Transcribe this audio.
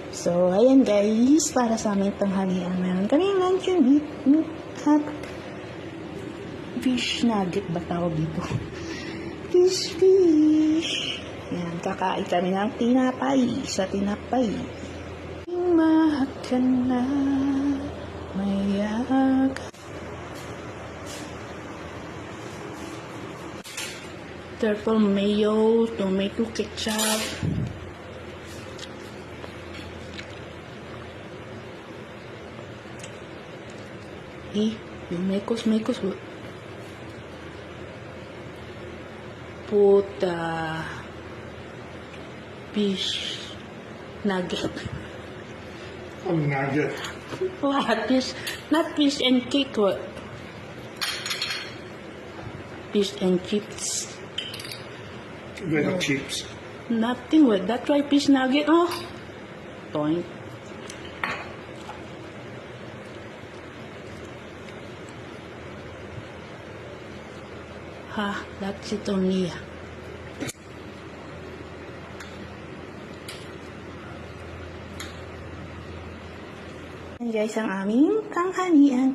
So, ayan guys, para sa aming tanghalian, meron kaming luncheon meat at fish nugget ba tawag dito? Fish. Ayan, kakain kami ng tinapay sa tinapay. Mahal ka na, mayak. Turtle mayo, tomato ketchup. Yung mekos. Put fish nugget. Oh, nugget. What? Fish, not fish and cake. What? Fish and chips. Little chips. Nothing with that. Try fish nugget. Oh, point. Ha, that's it only. Ayan guys, ang aming tanghalian.